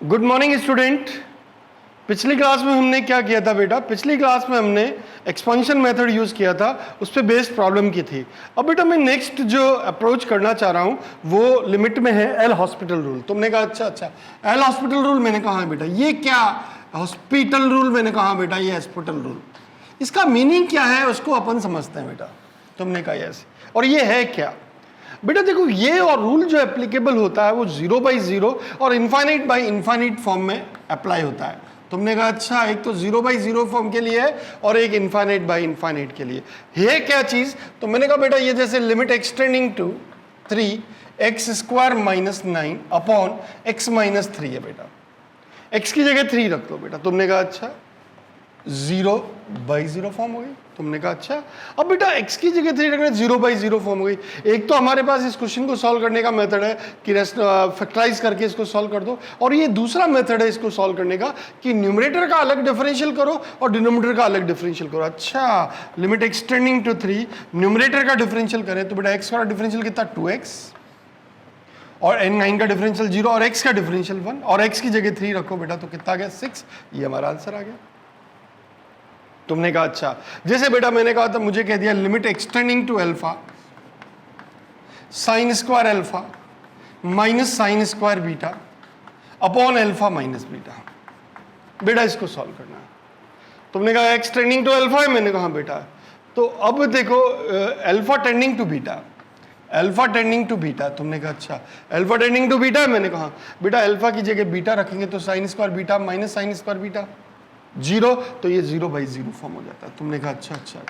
Good morning student. पिछली class में हमने क्या किया था बेटा? पिछली क्लास में हमने एक्सपेंशन मेथड यूज किया था, उस पर बेस्ड प्रॉब्लम की थी। अब बेटा मैं नेक्स्ट जो अप्रोच करना चाह रहा हूं वो लिमिट में है एल हॉस्पिटल रूल। तुमने कहा अच्छा एल हॉस्पिटल रूल। मैंने कहा है बेटा ये क्या? Hospital rule. मैंने कहा बेटा ये हॉस्पिटल रूल। इसका मीनिंग क्या है उसको अपन समझते हैं बेटा। तुमने कहा यस। और ये है क्या बेटा? देखो ये और रूल जो एप्लीकेबल होता है वो 0/0 और इनफाइनाइट बाय इनफाइनाइट फॉर्म में अप्लाई होता है। तुमने कहा अच्छा, एक तो 0/0 फॉर्म के लिए है और एक इनफाइनाइट बाय इनफाइनाइट के लिए है। क्या चीज? तो मैंने कहा बेटा ये जैसे limit extending to 3x² - 9 upon x - 3 है बेटा। x की जगह 3 रख दो बेटा। तुमने कहा अच्छा 0/0 फॉर्म हो गई। तुमने कहा अच्छा। अब बेटा x की जगह 3 रखना 0/0 फॉर्म हो गई। एक तो हमारे पास इस क्वेश्चन को सॉल्व करने का मेथड है कि फैक्टराइज करके इसको सॉल्व कर दो, और ये दूसरा मेथड है इसको सॉल्व करने का कि न्यूमरेटर का अलग डिफरेंशियल करो और डिनोमिनेटर का अलग डिफरेंशियल करो। अच्छा, लिमिट एक्सटेंडिंग टू 3, न्यूमरेटर का डिफरेंशियल करें तो बेटा x का डिफरेंशियल कितना 2x और n9 का डिफरेंशियल 0 और x का डिफरेंशियल 1 और x की जगह 3 रखो बेटा तो कितना आ गया 6। ये हमारा आंसर आ गया। तुमने कहा अच्छा, जैसे बेटा मैंने कहा था, मुझे कह दिया limit extending to alpha sin² alpha minus sin² beta upon alpha minus beta. बेटा इसको सॉल्व करना है। तुमने कहा एक्सटेंडिंग टू अल्फा है। मैंने कहा बेटा तो अब देखो alpha tending to beta, alpha tending to beta. तुमने कहा अच्छा अल्फा टेंडिंग टू बीटा है। मैंने कहा बेटा अल्फा की जगह बीटा रखेंगे तो sin² beta minus sin² beta 0, तो ये 0/0 फॉर्म हो जाता है। तुमने कहा अच्छा।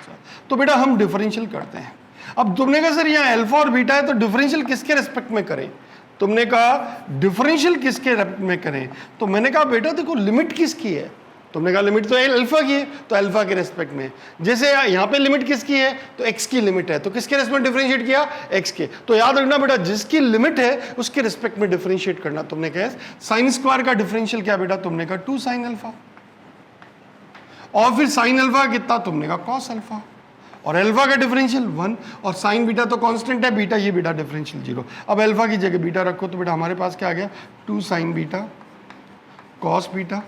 तो बेटा हम डिफरेंशियल करते हैं। अब तुमने कहा सर यहाँ अल्फा और बीटा है तो डिफरेंशियल किसके रेस्पेक्ट में करें? तुमने कहा डिफरेंशियल किसके रेस्पेक्ट में करें? तो मैंने कहा बेटा देखो लिमिट किसकी है? तुमने कहा लिमिट तो अल्फा की है तो अल्फा के रेस्पेक्ट में। जैसे यहाँ पे लिमिट किसकी है? तो एक्स की लिमिट है, तो किसके रेस्पेक्ट में डिफरेंशिएट किया? एक्स के। तो याद रखना बेटा जिसकी लिमिट है उसके रेस्पेक्ट में डिफरेंशिएट करना। तुमने कहा sin² का डिफरेंशियल क्या बेटा? तुमने कहा 2 sin अल्फा और फिर sin अल्फा कितना? तुमने कहा cos अल्फा और अल्फा का डिफरेंशियल 1 और sin बीटा तो कांस्टेंट है, बीटा ये बेटा डिफरेंशियल 0। अब अल्फा की जगह बीटा रखो तो बेटा हमारे पास क्या आ गया 2 sin beta cos beta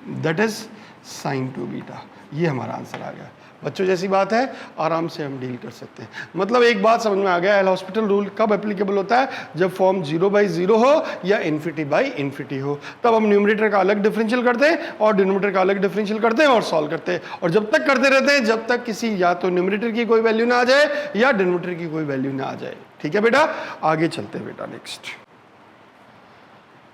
that is sin 2 beta. ये हमारा आंसर आ गया। बच्चों जैसी बात है, आराम से हम डील कर सकते हैं। मतलब एक बात समझ में आ गया, एल हॉस्पिटल रूल कब एप्लीकेबल होता है? जब फॉर्म 0/0 हो या ∞/∞ हो, तब हम न्यूमरेटर का अलग डिफरेंशियल करते हैं और डिनोमिनेटर का अलग डिफरेंशियल करते हैं और सॉल्व करते हैं। और जब तक करते रहते हैं जब तक किसी या तो न्यूमरेटर की कोई वैल्यू ना आ जाए या डिनोमिनेटर की कोई वैल्यू ना आ जाए। ठीक है बेटा, आगे चलते हैं बेटा नेक्स्ट।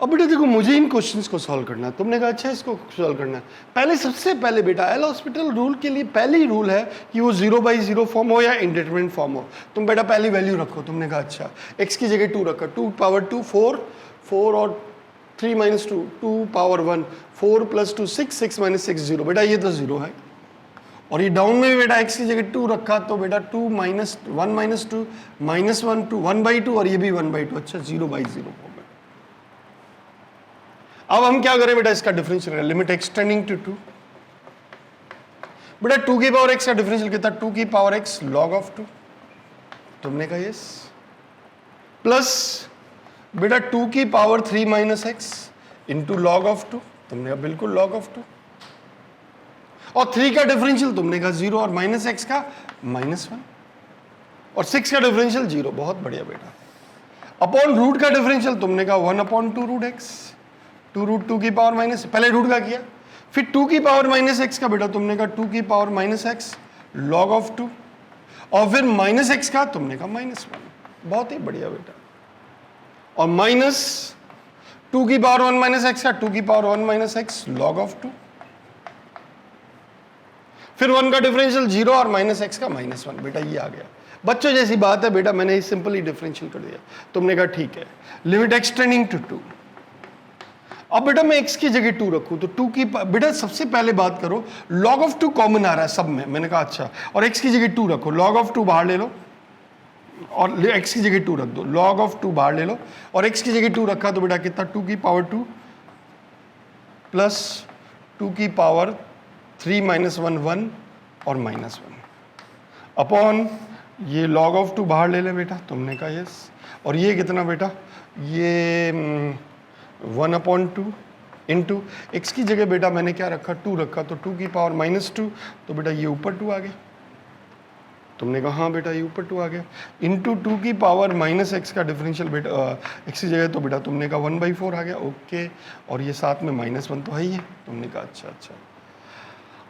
अब बेटा देखो मुझे इन क्वेश्चंस को सॉल्व करना है। तुमने कहा अच्छा इसको सॉल्व करना है। पहले सबसे पहले बेटा एल हॉस्पिटल रूल के लिए पहली रूल है कि वो 0/0 फॉर्म हो या इंडिटरमिनेट फॉर्म हो। तुम बेटा पहली वैल्यू रखो। तुमने कहा अच्छा x की जगह 2 रखा, 2 पावर 2 4 और 3 - 2 2 पावर 1 4 + 2 6 6 - 6 0। बेटा ये तो 0 है। और ये डाउन में भी बेटा x की जगह 2 रखा तो बेटा 2 - 1 - 2 -1 2 1/2 और ये भी 1/2। अच्छा 0/0 फॉर्म। अब हम क्या करें बेटा? इसका डिफरेंशियल करें। लिमिट एक्सटेंडिंग टू 2 बेटा 2 की पावर x का डिफरेंशियल कितना? 2 की पावर x log of 2। तुमने कहा यस। प्लस बेटा 2 की power 3 - x into log of 2। तुमने कहा बिल्कुल log of 2। और 3 का डिफरेंशियल तुमने कहा 0 और -x का -1 और 6 का डिफरेंशियल 0। बहुत बढ़िया बेटा। अपॉन रूट का डिफरेंशियल तुमने कहा 1/2√x 2√2 की पावर माइनस, पहले रूट का किया, फिर 2 की पावर -x का बेटा तुमने कहा 2 की पावर -x log of 2 और फिर -x का तुमने कहा -1। बहुत ही बढ़िया बेटा। और माइनस 2 की पावर 1 - x का 2 की पावर 1 - x log of 2, फिर 1 का डिफरेंशियल 0 और -x का -1। बेटा ये आ गया। बच्चों जैसी बात है बेटा, मैंने सिंपली डिफरेंशियल कर दिया। तुमने कहा ठीक है। Limit extending to 2। अब बेटा मैं x की जगह 2 रखूं तो 2 की बेटा सबसे पहले बात करो log of 2 कॉमन आ रहा है सब में। मैंने कहा अच्छा, और x की जगह 2 रखो, log of 2 बाहर ले लो और x की जगह 2 रख दो, log of 2 बाहर ले लो और x की जगह 2 रखा तो बेटा कितना 2 की पावर 2 प्लस 2 की पावर 3 - 1 1 और -1 अपॉन ये log of 2 बाहर ले ले बेटा। तुमने कहा यस। और ये कितना बेटा? ये 1/2 इनटू x की जगह बेटा मैंने क्या रखा, 2 रखा, तो 2 की पावर -2, तो बेटा ये ऊपर 2 आ गया। तुमने कहा हाँ बेटा ये ऊपर 2 आ गया, इंटू 2 की पावर -x का डिफरेंशियल बेटा x की जगह, तो बेटा तुमने कहा 1/4 आ गया। ओके, और ये साथ में -1 तो है ही है। तुमने कहा अच्छा अच्छा,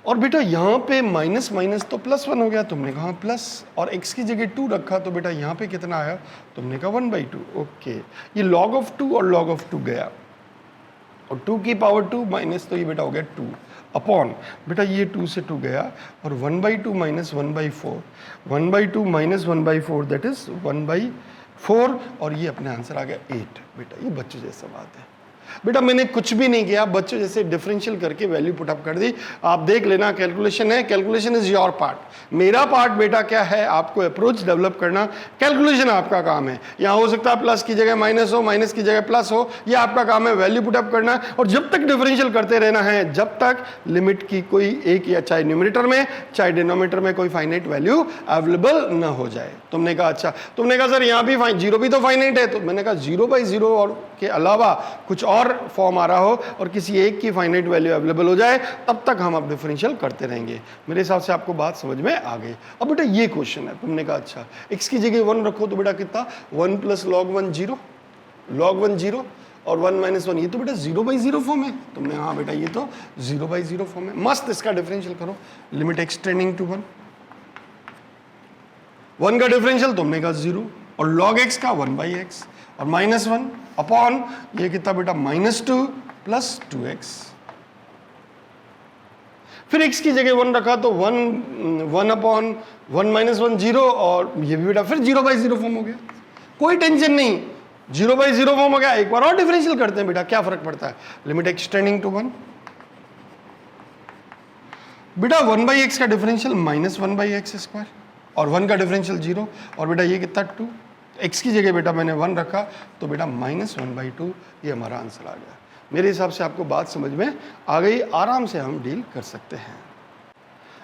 और बेटा यहाँ पे माइनस माइनस तो +1 हो गया। तुमने कहा प्लस, और x की जगह 2 रखा, तो बेटा यहाँ पे कितना आया, तुमने कहा 1/2। ओके, ये log of 2 और log of 2 गया, और 2 की पावर 2 माइनस, तो ये बेटा हो गया 2 अपॉन, बेटा ये 2 से 2 गया, और 1/2 माइनस 1/4, 1/2 माइनस 1/4 दैट इज 1/4, और ये अपने आंसर आ गया 8। बेटा ये बच्चों जैसा बात है। बेटा मैंने कुछ भी नहीं किया, बच्चों जैसे डिफरेंशियल करके वैल्यू पुट अप कर दी। आप देख लेना, कैलकुलेशन है, कैलकुलेशन इज योर पार्ट। मेरा पार्ट बेटा क्या है, आपको अप्रोच डेवलप करना, कैलकुलेशन आपका काम है। यहाँ हो सकता है प्लस की जगह माइनस हो, माइनस की जगह प्लस हो, ये आपका काम है, वैल्यू पुट अप करना। और जब तक डिफरेंशियल करते रहना है, जब तक लिमिट की कोई एक, या चाहे न्यूमरेटर में चाहे डिनोमिनेटर में कोई फाइनाइट वैल्यू अवेलेबल ना हो जाए। तुमने कहा अच्छा, तुमने कहा सर यहाँ भी 0 भी तो फाइनाइट है, तो मैंने कहा 0/0 और के अलावा कुछ और फॉर्म आ रहा हो और किसी एक की फाइनाइट वैल्यू अवेलेबल हो जाए, तब तक हम अब डिफरेंशियल करते रहेंगे। मेरे हिसाब से आपको बात समझ में आ गई। अब बेटा ये क्वेश्चन है, तुमने कहा अच्छा x की जगह 1 रखो, तो बेटा कितना, 1 + log 1 0, log 1 0, और 1 - 1, ये तो बेटा 0/0 फॉर्म है। तुमने हाँ बेटा ये तो 0/0 फॉर्म है। मस्त, इसका डिफरेंशियल करो, लिमिट x टेंडिंग टू 1, 1 का डिफरेंशियल तुमने कहा 0, और log x का 1/x, और -1 अपॉन ये कितना बेटा -2 + 2x। फिर x की जगह 1 रखा, तो 1 अपॉन 1 - 1 0, और ये भी बेटा फिर 0/0 फॉर्म हो गया। कोई टेंशन नहीं, 0/0 फॉर्म हो गया। एक बार और डिफरेंशियल करते हैं बेटा, क्या फर्क पड़ता है, लिमिट x टेंडिंग टू 1, बेटा 1/x का डिफरेंशियल -1/x², और 1 का डिफरेंशियल 0, और बेटा ये कितना 2, x की जगह बेटा मैंने 1 रखा, तो बेटा -1/2, ये हमारा आंसर आ गया। मेरे हिसाब से आपको बात समझ में आ गई, आराम से हम डील कर सकते हैं।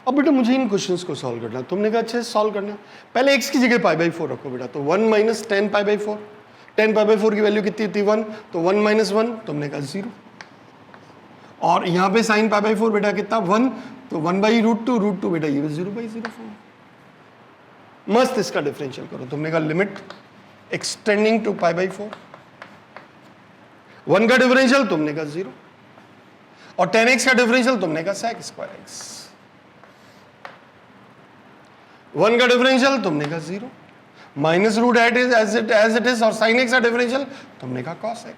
अब बेटा मुझे इन क्वेश्चंस को सॉल्व करना, तुमने कहा अच्छे से सॉल्व करना। पहले x की जगह π/4 रखो बेटा, तो 1 - 10 π/4, 10 π/4 की वैल्यू कितनी होती है 1, तो 1 - 1 तुमने कहा 0, और यहाँ पे sin π/4 बेटा कितना 1, तो 1/√2, √2 बेटा ये 0/0 फॉर्म। मस्त, इसका डिफरेंशियल करो। तुमने कहा लिमिट एक्सटेंडिंग टू π/4, 1 का डिफरेंशियल तुमने कहा 0, और 10x का डिफरेंशियल तुमने कहा sec²x, 1 का डिफरेंशियल तुमने कहा 0, minus root as it is, और sin x का डिफरेंशियल तुमने कहा cos x,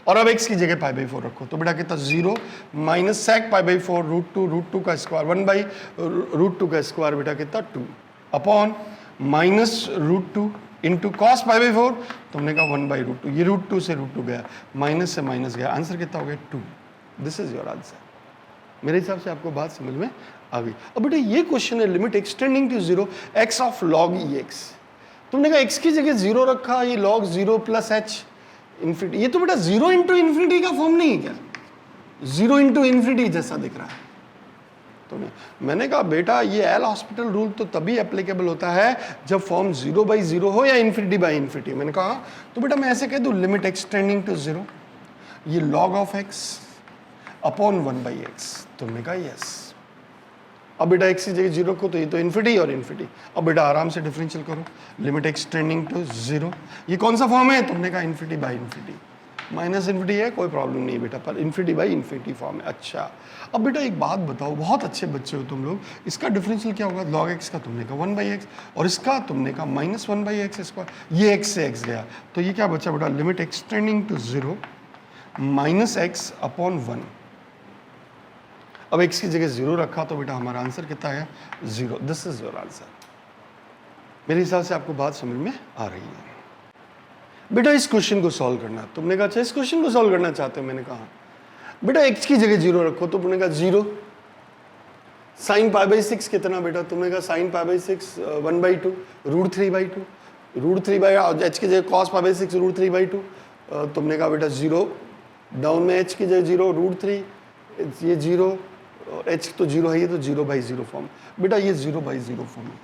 और अब x की जगह π/4 रखो, तो बेटा कितना 0 माइनस sec π/4 √2 का स्क्वायर, 1/√2 का स्क्वायर बेटा कितना 2, अपॉन -√2 इंटू कॉस π/4, तुमने कहा 1/√2, ये √2 से √2 गया, माइनस से माइनस गया, आंसर कितना हो गया 2। This is your answer. मेरे हिसाब से आपको बात समझ में आ गई। अब बेटा ये क्वेश्चन है, limit extending to 0 x of log ex, तुमने कहा x की जगह 0 रखा, ये log 0 + h इन्फिनिटी, ये तो बेटा 0 × इन्फिनिटी का फॉर्म नहीं है क्या, 0 × इन्फिनिटी जैसा दिख रहा है। तो मैंने कहा बेटा ये एल हॉस्पिटल रूल तो तभी एप्लीकेबल होता है जब फॉर्म 0/0 हो या ∞/∞। मैंने कहा तो बेटा मैं ऐसे कह दूं, लिमिट एक्सटेंडिंग टू 0, ये log of x upon 1/x, तुमने कहा यस। अब बेटा x की जगह 0 को, तो ये तो इन्फिनिटी और इन्फिनिटी। अब बेटा आराम से डिफरेंशियल करो, लिमिट एक्सटेंडिंग टू 0, ये कौन सा फॉर्म है, तुमने कहा ∞/∞, माइनस इन्फिनिटी है, कोई प्रॉब्लम नहीं बेटा, पर ∞/∞ फॉर्म है। अच्छा अब बेटा एक बात बताओ, बहुत अच्छे बच्चे हो तुम लोग, इसका डिफरेंशियल क्या होगा, log x का तुमने कहा 1/x, और इसका तुमने कहा -1/x², ये x से x गया, तो ये क्या बचा बेटा, limit extending to 0 -x upon 1। अब x की जगह 0 रखा, तो बेटा हमारा आंसर कितना है 0। This is your answer. मेरे हिसाब से आपको बात समझ में आ रही है। बेटा इस क्वेश्चन को सॉल्व करना, तुमने कहा अच्छा इस क्वेश्चन को सॉल्व करना चाहते हो, मैंने कहा बेटा x की जगह 0 रखो, तो तुमने कहा 0 sin π/6 कितना बेटा, तुमने कहा sin π/6 1/2 √3/2 √3 h की जगह cos π/6 √3/2, तुमने कहा बेटा 0 डाउन में h की जगह 0 √3, ये 0 और h तो 0 है, ये तो 0/0 फॉर्म। बेटा ये 0/0 फॉर्म है।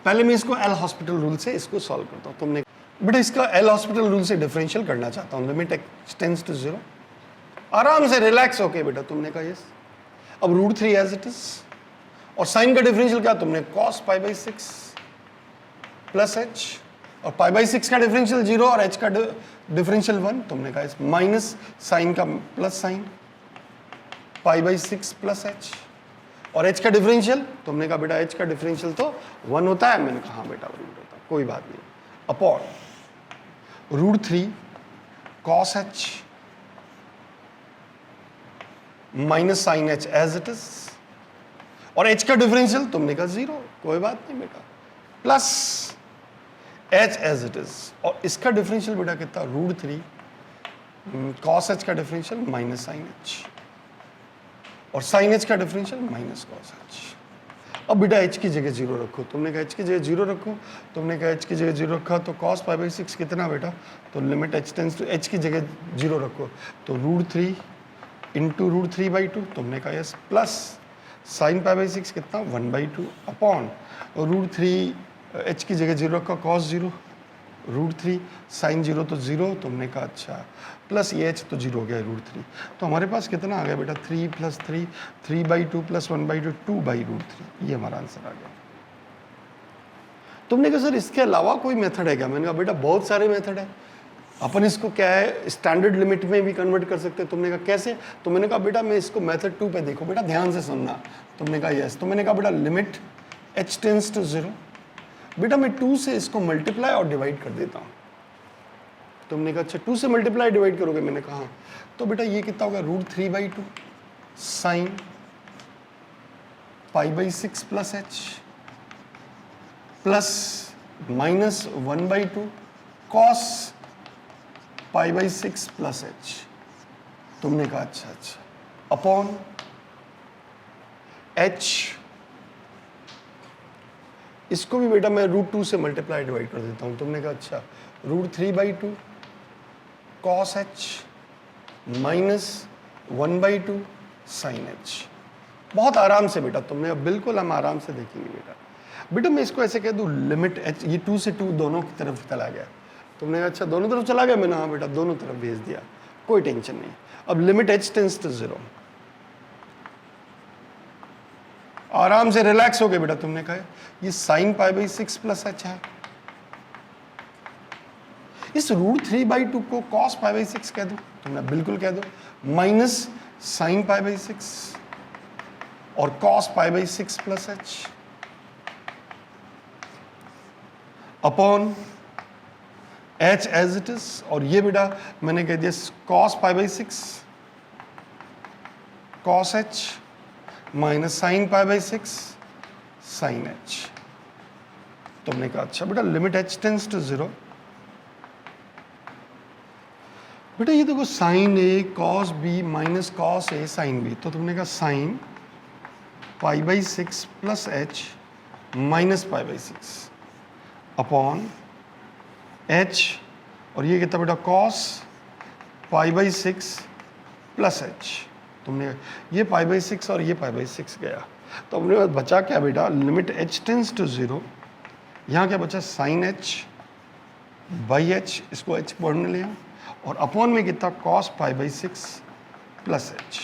पहले मैं इसको एल हॉस्पिटल रूल से इसको सॉल्व करता हूँ। तुमने बेटा इसका एल हॉस्पिटल रूल से डिफरेंशियल करना चाहता हूँ, लिमिट एक्सटेंड्स टू 0, आराम से रिलैक्स होके बेटा तुमने कहा यस। अब √3 एज इट इज, और साइन का डिफरेंशियल क्या तुमने cos π/6 प्लस एच, और π/6 का डिफरेंशियल 0 और h का डिफरेंशियल 1, तुमने कहा इस माइनस साइन का प्लस साइन π/6 प्लस एच, और h का डिफरेंशियल तुमने कहा बेटा h का डिफरेंशियल तो 1 होता है। मैंने कहा हाँ बेटा 1 होता है, कोई बात नहीं, upon √3 cos h minus sine h as it is, और h का डिफरेंशियल तुमने कहा 0, कोई बात नहीं बेटा, plus h as it is, और इसका डिफरेंशियल बेटा कितना √3 cos h का डिफरेंशियल माइनस साइन h, और साइन h का डिफरेंशियल माइनस cos h। अब बेटा h की जगह 0 रखो, तुमने कहा h की जगह 0 रखो, तुमने कहा h की जगह 0 रखा तो cos π/6 कितना बेटा, तो limit h tends to h की जगह 0 रखो तो √3 इंटू √3/2, तुमने कहा यस, प्लस साइन π/6 कितना 1/2 अपॉन √3 h की जगह 0 रखा cos 0, √3 साइन 0 तो 0, तुमने कहा अच्छा, प्लस ये h तो 0 हो गया √3, तो हमारे पास कितना आ गया बेटा 3 + 3, 3/2 + 1/2, 2/√3, ये हमारा आंसर आ गया। तुमने कहा सर इसके अलावा कोई मेथड है क्या? मैंने कहा बेटा बहुत सारे मेथड है, अपन इसको क्या है स्टैंडर्ड लिमिट में भी कन्वर्ट कर सकते हैं। तुमने कहा कैसे? तो मैंने कहा बेटा मैं इसको मेथड 2 पे देखो, बेटा ध्यान से सुनना। तुमने कहा यस, तो मैंने कहा बेटा लिमिट h टेंस टू 0, बेटा मैं 2 से इसको मल्टीप्लाई और डिवाइड कर देता हूँ। तुमने कहा अच्छा 2 से मल्टीप्लाई डिवाइड करोगे? मैंने कहा हाँ, तो बेटा ये कितना होगा √3/2 sine π/6 plus h plus minus 1/2 cos π/6 plus h। तुमने कहा अच्छा अपॉन h, इसको भी बेटा मैं √2 से मल्टीप्लाई डिवाइड कर देता हूं। तुमने कहा अच्छा √3/2 cos h minus 1/2 sin h। बहुत आराम से बेटा तुमने, अब बिल्कुल हम आराम से देखेंगे बेटा। बेटा मैं इसको ऐसे कह दूं लिमिट h, ये 2 से 2 दोनों की तरफ चला गया। तुमने कहा अच्छा दोनों तरफ चला गया? मैंने हाँ बेटा दोनों तरफ भेज दिया, कोई टेंशन नहीं। अब लिमिट h टेंस टू 0, आराम से रिलैक्स हो गए बेटा। तुमने कहा ये साइन π/6 प्लस h है, इस √3/2 को cos π/6 कह दो, तुमने बिल्कुल कह दो, माइनस साइन π/6 और cos π/6 plus h upon h as it is, और ये बेटा मैंने कह दिया cos π/6 cos h minus sine π/6 sine h। तुमने कहा अच्छा बेटा लिमिट h टेंस टू 0, बेटा ये देखो sine a cos b minus cos a sine b, तो तुमने कहा sine π/6 plus h minus π/6 upon h, और ये कितना बेटा cos π/6 प्लस h। तुमने ये π/6 और ये π/6 गया, तो हमने बचा क्या बेटा लिमिट h टेंस टू 0, यहाँ क्या बचा साइन h बाई h, इसको h पढ़ने लिया, और अपॉन में कितना cos π/6 प्लस h।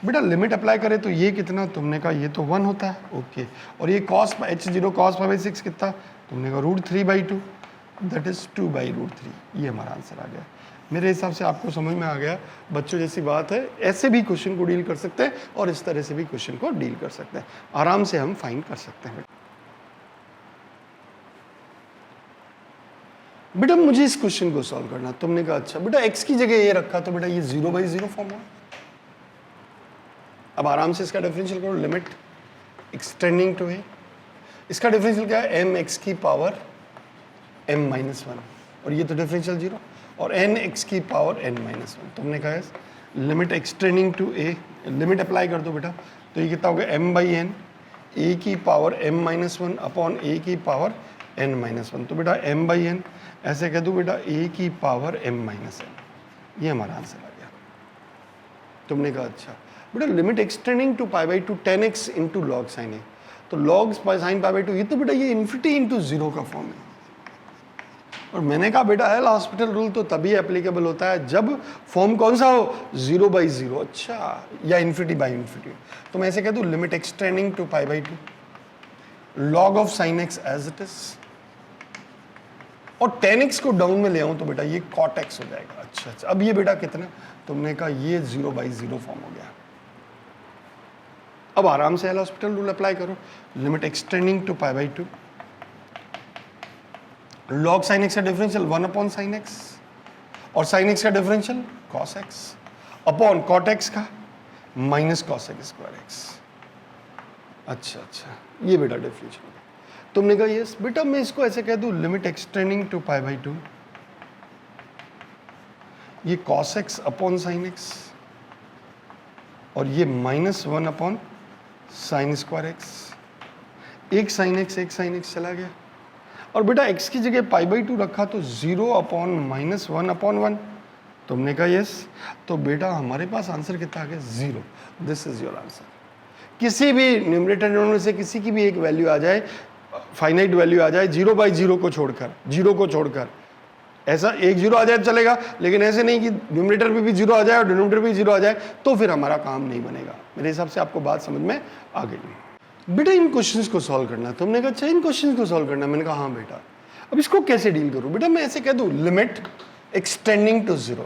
बेटा लिमिट अप्लाई करें तो ये कितना, तुमने कहा ये तो 1 होता है, ओके, और ये cos h0 cos π/6 कितना, तुमने कहा √3/2 दैट इज 2/√3, ये हमारा आंसर आ गया। मेरे हिसाब से आपको समझ में आ गया बच्चों, जैसी बात है ऐसे भी क्वेश्चन को डील कर सकते हैं और इस तरह से भी क्वेश्चन को डील कर सकते हैं, आराम से हम फाइंड कर सकते हैं। बेटा मुझे इस क्वेश्चन को सॉल्व करना, तुमने कहा अच्छा बेटा x की जगह ये रखा तो बेटा ये 0/0 फॉर्म हुआ। अब आराम से इसका डिफरेंशियल करो, लिमिट एक्सटेंडिंग टू a, इसका डिफरेंशियल क्या है mx की पावर m-1, और ये तो डिफरेंशियल 0, और nx की पावर n-1। तुमने कहा है limit extending to a, limit apply कर दो बेटा, तो ये कितना होगा m/n a की पावर m-1 अपॉन a की पावर n-1। तो बेटा m/n ऐसे कह दो बेटा a की पावर m-n, ये हमारा आंसर आ गया। तुमने कहा अच्छा बेटा limit extending to π/2 10x into log sine a, तो लॉग साइन π/2 ये तो बेटा ये इन्फिनिटी इंटू 0 का फॉर्म है, और मैंने कहा बेटा एल हॉस्पिटल रूल तो तभी एप्लीकेबल होता है जब फॉर्म कौन सा हो 0/0, अच्छा, या इन्फिनिटी बाई इन्फिनिटी। तो मैं ऐसे कह दूं limit extending to π/2 log of sin x as it is, और tan x को डाउन में ले आऊं तो बेटा ये cot x हो जाएगा। अच्छा अच्छा, अब ये बेटा कितना, तुमने कहा ये 0/0 फॉर्म हो गया। अब आराम से एल हॉस्पिटल रूल अप्लाई करो, limit extending to π/2 log sin x का डिफरेंशियल 1/sin x, और sin x का differential cos x upon cot x का minus cos x square x। अच्छा अच्छा, ये बेटा डिफरेंशियल। तुमने कहा यस बेटा, मैं इसको ऐसे कह दूं लिमिट एक्सटेंडिंग टू π/2 ये cos x upon sin x, और ये -1/sin स्क्वायर x। एक sin x चला गया, और बेटा x की जगह π/2 रखा तो 0/-1/1। तुमने कहा यस, तो बेटा हमारे पास आंसर कितना आ गया 0। This is your answer. किसी भी न्यूमरेटर डिनोमिनेटर से किसी की भी एक वैल्यू आ जाए, फाइनाइट वैल्यू आ जाए 0/0 को छोड़कर, 0 को छोड़कर, ऐसा एक 0 आ जाए तो चलेगा, लेकिन ऐसे नहीं कि न्यूमरेटर पे भी 0 आ जाए और डिनोमिनेटर पे भी 0 आ जाए, तो फिर हमारा काम नहीं बनेगा। मेरे हिसाब से आपको बात समझ में आ गई। बेटा इन क्वेश्चंस को सॉल्व करना है। तुमने कहा अच्छा इन क्वेश्चंस को सॉल्व करना है, मैंने कहा हाँ बेटा। अब इसको कैसे डील करूं बेटा, मैं ऐसे कह दूं लिमिट एक्सटेंडिंग टू 0,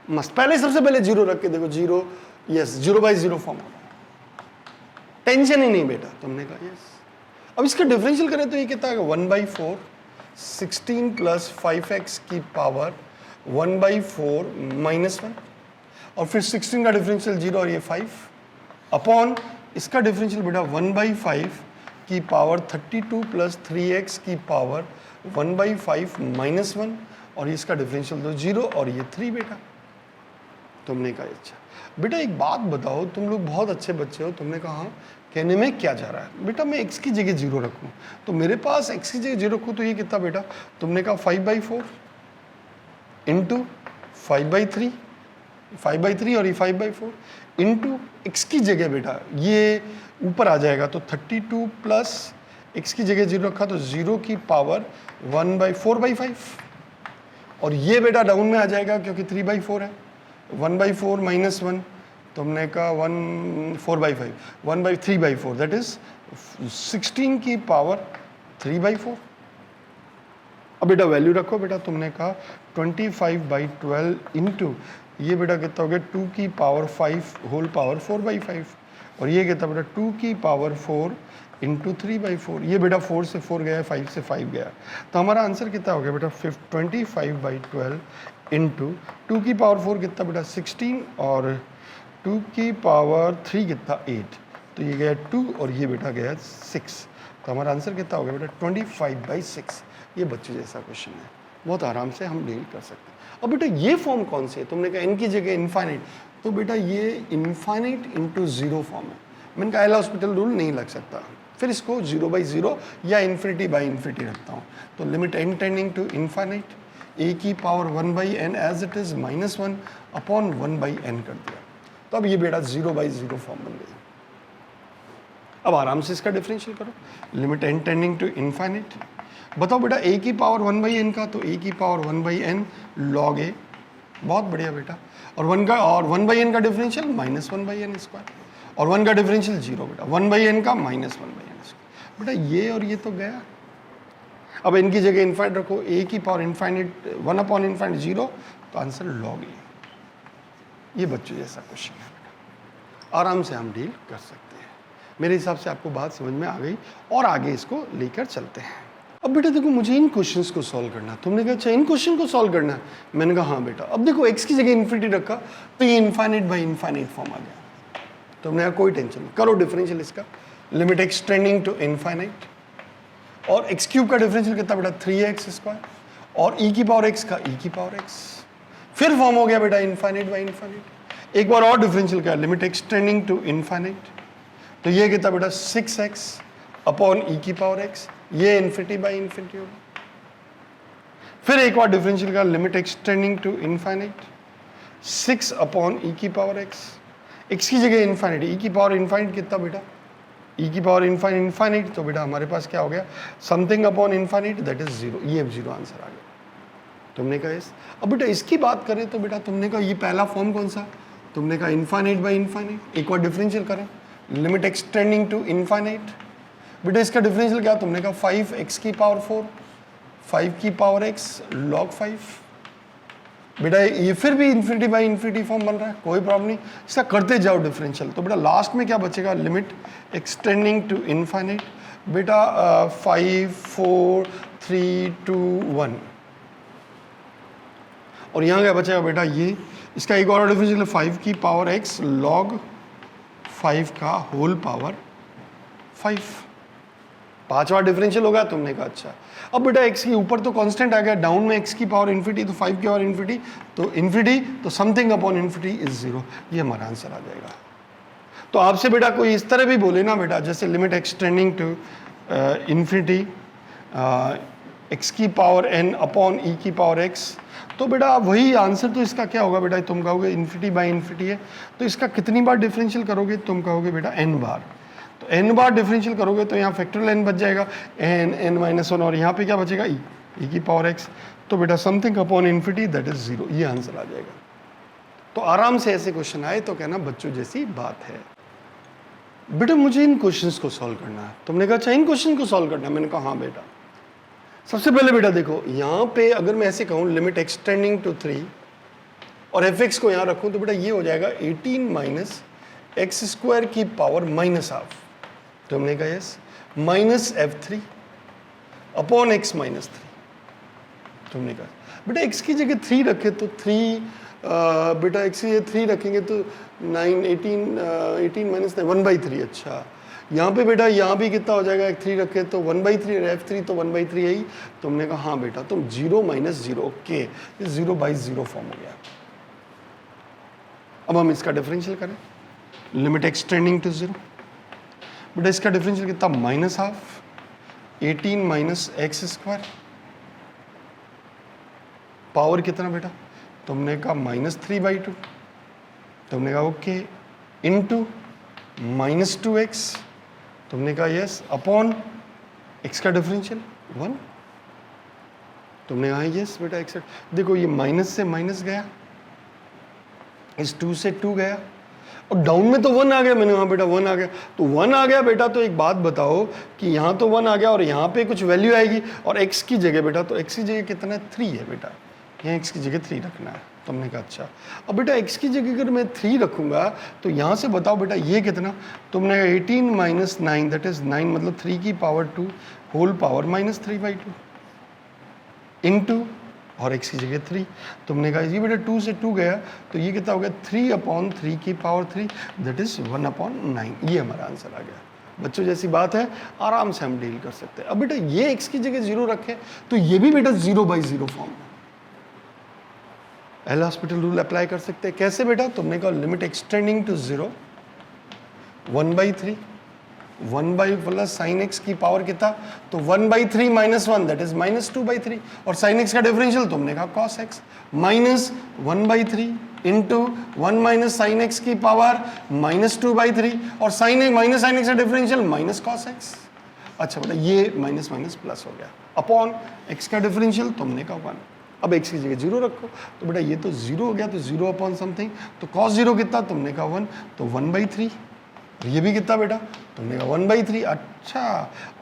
मस्त पहले सबसे पहले 0 रख के देखो, 0 यस 0/0 फॉर्म होगा, टेंशन ही नहीं बेटा। तुमने कहा यस। अब इसका डिफरेंशियल करें तो ये कितना है 1/4 16 + 5x की पावर 1/4 -1, और फिर 16 का डिफरेंशियल 0 और ये 5 अपॉन इसका डिफरेंशियल बेटा 1/5 की पावर 32 + 3x की पावर 1/5 -1, और इसका डिफरेंशियल तो 0 और ये 3 बेटा। तुमने कहा अच्छा बेटा एक बात बताओ, तुम लोग बहुत अच्छे बच्चे हो। तुमने कहा हाँ, कहने में क्या जा रहा है बेटा, मैं x की जगह 0 रखूं, तो मेरे पास x की जगह 0 रखूं तो ये कितना बेटा, तुमने कहा 5/4 इंटू 5/3 और ये 5/4 इंटू x की जगह बेटा ये ऊपर आ जाएगा तो 32 प्लस x की जगह 0 रखा तो 0 की पावर 1/4/5, और ये बेटा डाउन में आ जाएगा क्योंकि 3/4 है, 1/4 -1, तुमने कहा 4/5 1/3/4 दैट इज 16 की पावर 3/4। अब बेटा वैल्यू रखो बेटा, तुमने कहा 25/12 इंटू ये बेटा कितना हो गया 2 की पावर 5 होल पावर 4/5, और ये कितना बेटा 2 की पावर 4 इंटू 3/4। ये बेटा 4 से 4 गया, 5 से 5 गया, तो हमारा आंसर कितना हो गया बेटा 25/12 इंटू 2 की पावर 4 कितना बेटा 16, और 2 की पावर 3 कितना 8, तो ये गया 2 और ये बेटा गया 6, तो हमारा आंसर कितना हो गया बेटा 25/6। ये बच्चों जैसा क्वेश्चन है, बहुत आराम से हम डील कर सकते हैं। अब बेटा ये फॉर्म कौन सी है, तुमने कहा n की जगह इनफाइनाइट, तो बेटा ये इनफाइनाइट इंटू 0 फॉर्म है। मैंने कहा एल हॉस्पिटल रूल नहीं लग सकता, फिर इसको 0/0 या इन्फिनिटी बाई इन्फिनिटी रखता हूँ, तो limit n tending to infinite a की power 1/n as it is -1 upon 1/n कर दिया, तो अब ये बेटा 0/0 फॉर्म बन गई। अब आराम से इसका डिफरेंशियल करो, limit n tending to infinite. बताओ बेटा a की पावर 1/n का, तो a की पावर 1/n log a, बहुत बढ़िया बेटा, और 1/n का डिफरेंशियल -1/n स्क्वायर, और 1 का डिफरेंशियल 0 बेटा, 1/n का -1/n स्क्वायर। बेटा ये और ये तो गया, अब इनकी जगह इनफाइनाइट रखो, a की पावर इनफाइनाइट 1/∞ 0, तो आंसर log a। ये बच्चों जैसा क्वेश्चन है बेटा, आराम से हम डील कर सकते हैं। मेरे हिसाब से आपको बात समझ में आ गई, और आगे इसको लेकर चलते हैं। अब बेटा देखो मुझे इन क्वेश्चंस को सॉल्व करना है। तुमने कहा अच्छा इन क्वेश्चन को सॉल्व करना है, मैंने कहा हाँ बेटा। अब देखो x की जगह इन्फिनिटी रखा तो ये इनफाइनाइट बाई इनफाइनाइट फॉर्म आ गया। तुमने कहा कोई टेंशन नहीं, करो डिफरेंशियल इसका, limit x tending to infinite, और x³ का डिफरेंशियल कितना बेटा 3x², और e की पावर x का e की पावर x, फिर फॉर्म हो गया बेटा इनफाइनाइट बाई इनफाइनाइट। एक बार और डिफरेंशियल क्या, limit x tending to infinite, तो ये कितना बेटा 6x अपॉन e की पावर x, ये इन्फिनिटी बाई इन्फिनिटी होगा। फिर एक बार डिफरेंशियल का, limit extending to infinite 6 upon e की पावर x, x की जगह इनफाइनाइट, e की पावर इनफाइनाइट कितना बेटा ई की पावर इनफाइनाइट, तो बेटा हमारे पास क्या हो गया, something upon infinite that is zero, ये अब जीरो आंसर आ गया। तुमने कहा इस, अब बेटा इसकी बात करें तो बेटा तुमने कहा ये पहला फॉर्म कौन सा, तुमने कहा इनफाइनाइट बाई इनफाइनाइट, एक बार डिफरेंशियल करें, लिमिट एक्सटेंडिंग टू इनफाइनाइट, बेटा इसका डिफरेंशियल क्या, तुमने कहा 5x की पावर 4, 5 की पावर x log 5, बेटा ये फिर भी इन्फिनिटी बाई इन्फिनिटी फॉर्म बन रहा है, कोई प्रॉब्लम नहीं, इसका करते जाओ डिफरेंशियल, तो बेटा लास्ट में क्या बचेगा, लिमिट एक्सटेंडिंग टू इनफाइनाइट, बेटा 5 4 3 2 1, और यहाँ क्या बचेगा बेटा, ये इसका एक और डिफरेंशियल 5 की पावर x log 5 का होल पावर 5, पांचवा डिफरेंशियल होगा, तुमने कहा अच्छा। अब बेटा x के ऊपर तो कांस्टेंट आ गया, डाउन में x की पावर इन्फिनिटी, तो 5 की पावर इन्फिनिटी, तो something upon infinity is zero, ये हमारा आंसर आ जाएगा। तो आपसे बेटा कोई इस तरह भी बोले ना बेटा, जैसे limit extending to infinity x की पावर n अपॉन e की पावर x, तो बेटा वही आंसर, तो इसका क्या होगा बेटा, तुम कहोगे इन्फिनिटी बाई इन्फिनिटी है, तो इसका कितनी बार डिफरेंशियल करोगे, तुम कहोगे बेटा n बार, तो n बार डिफरेंशियल करोगे तो यहाँ फैक्टोरियल n बच जाएगा, n माइनस 1, और यहाँ पे क्या बचेगा e की पावर x, तो बेटा something upon infinity that is zero, ये आंसर आ जाएगा। तो आराम से ऐसे क्वेश्चन आए तो कहना बच्चों जैसी बात है। बेटा मुझे इन क्वेश्चंस को सॉल्व करना है, तुमने कहा अच्छा इन क्वेश्चन को सॉल्व करना है, मैंने कहा हाँ बेटा। सबसे पहले बेटा देखो यहाँ पे अगर मैं ऐसे कहूँ लिमिट एक्सटेंडिंग टू 3 और fx को यहाँ रखूँ, तो बेटा ये हो जाएगा 18 माइनस एक्स स्क्वायर की पावर माइनस हाफ, तो हमने कहा yes, minus f3 upon x minus 3, तुमने कहा बेटा x की जगह 3 रखे तो 3 बेटा x की जगह 3 रखेंगे तो 9 18 माइनस 1/3, अच्छा यहाँ पे बेटा यहाँ भी कितना हो जाएगा, 3 रखे तो 1/3 और f3 तो 1/3 है ही, तुमने कहा हाँ बेटा, तुम 0 माइनस 0, ओके, 0/0 फॉर्म हो गया। अब हम इसका डिफरेंशियल करें, लिमिट एक्सटेंडिंग टू 0, बेटा इसका डिफरेंशियल कितना, minus half 18 minus x square, power कितना बेटा, तुमने कहा -3/2, तुमने कहा ओके, इनटू -2x, तुमने कहा यस, अपॉन x का डिफरेंशियल 1, तुमने कहा यस बेटा x, देखो ये माइनस से माइनस गया, इस 2 से 2 गया, और डाउन में तो 1 आ गया, मैंने कहा बेटा 1 आ गया, तो 1 आ गया बेटा, तो एक बात बताओ कि यहाँ तो 1 आ गया और यहाँ पे कुछ वैल्यू आएगी, और x की जगह बेटा, तो x की जगह कितना है, 3 है बेटा, यहाँ x की जगह 3 रखना है, तुमने कहा अच्छा। अब बेटा x की जगह अगर मैं 3 रखूंगा तो यहाँ से बताओ बेटा ये कितना, तुमने कहा 18 माइनस 9 दैट इज 9, मतलब 3 की पावर 2 होल पावर -3/2 इनटू, और x की जगह 3, तुमने कहा ये बेटा 2 से 2 गया, तो ये कितना हो गया, 3/3 की पावर 3 दैट इज 1/9, ये हमारा आंसर आ गया। बच्चों जैसी बात है, आराम से हम डील कर सकते हैं। अब बेटा ये x की जगह 0 रखे तो ये भी बेटा 0/0 फॉर्म है, एल हॉस्पिटल रूल अप्लाई कर सकते हैं। कैसे बेटा, तुमने कहा limit extending to 0 1/3 1 plus sine x की पावर कितना, तो 1/3 माइनस 1 दैट इज -2/3, और साइन एक्स का डिफरेंशियल तुमने कहा cos x, minus 1/3 into 1 minus sign x की पावर -2/3, और माइनस साइन एक्स का डिफरेंशियल माइनस कॉस एक्स। अच्छा बेटा ये माइनस माइनस प्लस हो गया, अपॉन एक्स का डिफरेंशियल तुमने कहा 1, अब x की जगह 0 रखो, तो बेटा ये तो 0 हो गया, तो 0 अपॉन समथिंग, तो cos 0 कितना, तुमने कहा 1, तो 1/3, ये भी कितना बेटा, तुमने कहा 1/3, अच्छा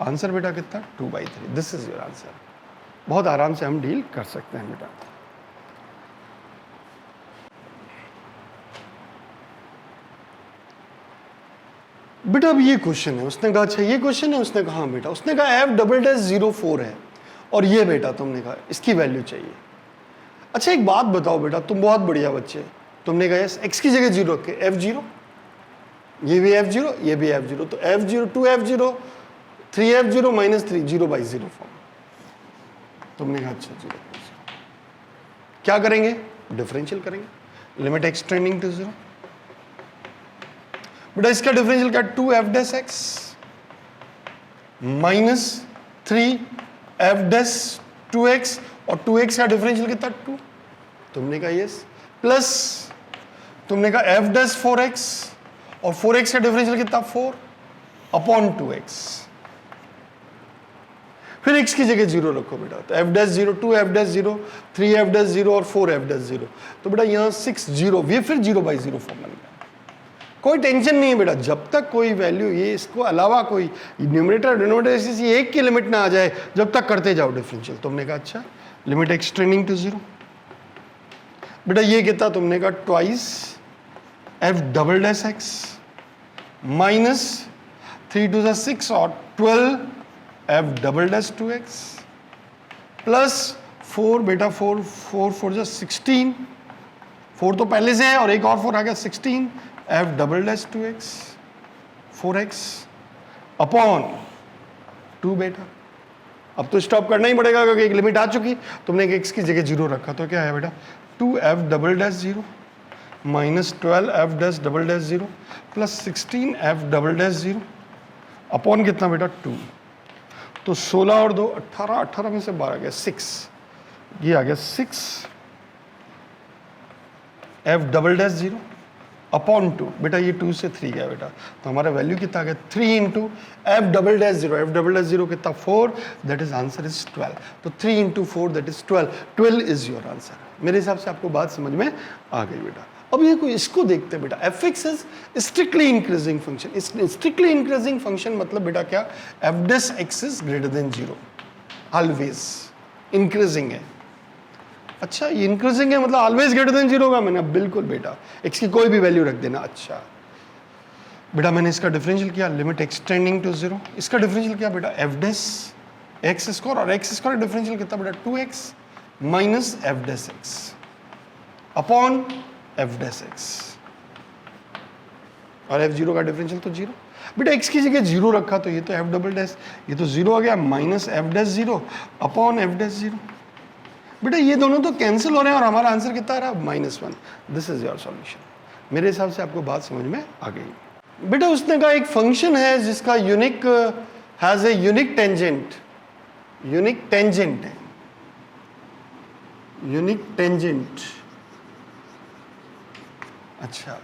आंसर बेटा कितना 2/3, दिस इज योर आंसर। बहुत आराम से हम डील कर सकते हैं बेटा। बेटा अब ये क्वेश्चन है, उसने कहा अच्छा ये क्वेश्चन है, उसने कहा हाँ बेटा, उसने कहा f"04 है, और ये बेटा तुमने कहा इसकी वैल्यू चाहिए। अच्छा एक बात बताओ बेटा, तुम बहुत बढ़िया बच्चे, तुमने कहा x की जगह 0 रखे, f0, ये भी f0, ये भी f0, तो f0 2f0 3f0 -3 0/0 फॉर्म, तुमने कहा अच्छा 0, क्या करेंगे, डिफरेंशियल करेंगे, लिमिट एक्सटेंडिंग टू 0, बेटा इसका डिफरेंशियल क्या, 2f' माइनस 3f' 2x, और 2x का डिफरेंशियल कितना 2, तुमने कहा यस, प्लस तुमने कहा f' 4x, और 4x का डिफरेंशियल कितना 4, अपॉन 2x, फिर x की जगह 0 रखो बेटा, तो f dash 0, 2f dash 0, 3f dash 0 और 4f डैश 0, तो बेटा यहाँ 6 0, ये फिर 0/0 फॉर्म बन गया। कोई टेंशन नहीं है बेटा, जब तक कोई वैल्यू ये इसको अलावा कोई न्यूमरेटर डिनोमिनेटर ये एक की लिमिट ना आ जाए, जब तक करते जाओ डिफरेंशियल। तुमने कहा अच्छा लिमिट x टेंडिंग टू 0, बेटा ये कितना तुमने कहा twice f double dash x minus 3 to 6 और 12 f double dash 2x plus 4 बेटा 4 4 16, 4 तो पहले से है और एक और 4 आ गया 16 f double dash 2x 4x upon 2 बेटा। अब तो स्टॉप करना ही पड़ेगा क्योंकि एक लिमिट आ चुकी, तुमने एक x की जगह 0 रखा, तो क्या है बेटा 2f double dash 0 minus 12f dash double dash 0 plus 16f double dash 0 upon कितना बेटा 2, तो 16 और 2 18, 18 में से 12 गया 6, ये आ गया 6 f डबल डैश 0 अपॉन 2, बेटा ये 2 से 3 गया बेटा, तो हमारा वैल्यू कितना आ गया 3 into f double dash 0, f double dash 0 कितना 4, दैट इज आंसर इज 12, तो 3 into 4 that is 12, 12 is your answer. मेरे हिसाब से आपको बात समझ में आ गई बेटा। अब ये कोई इसको देखते हैं बेटा, fx is strictly increasing function, strictly increasing function मतलब बेटा क्या, f dash x is greater than 0, always increasing है। अच्छा ये इंक्रीजिंग है मतलब ऑलवेज ग्रेटर देन 0 होगा, मैंने बिल्कुल बेटा x की कोई भी वैल्यू रख देना। अच्छा बेटा मैंने इसका डिफरेंशियल किया, लिमिट x टेंडिंग टू 0, इसका डिफरेंशियल किया बेटा f डैश x स्क्वायर, और x स्क्वायर डिफरेंशियल कितना बेटा 2x minus f dash x upon f dash x, और f0 का डिफरेंशियल तो 0, बेटा x की जगह 0 रखा तो ये तो f डबल डैश, ये तो 0 आ गया minus f dash 0 upon f dash 0, बेटा ये दोनों तो कैंसिल हो रहे हैं और हमारा आंसर कितना आ रहा है -1। This is your solution. मेरे हिसाब से आपको बात समझ में आ गई। बेटा उसने कहा एक फंक्शन है जिसका unique has a unique tangent, unique tangent है, यूनिक टेंजेंट। अच्छा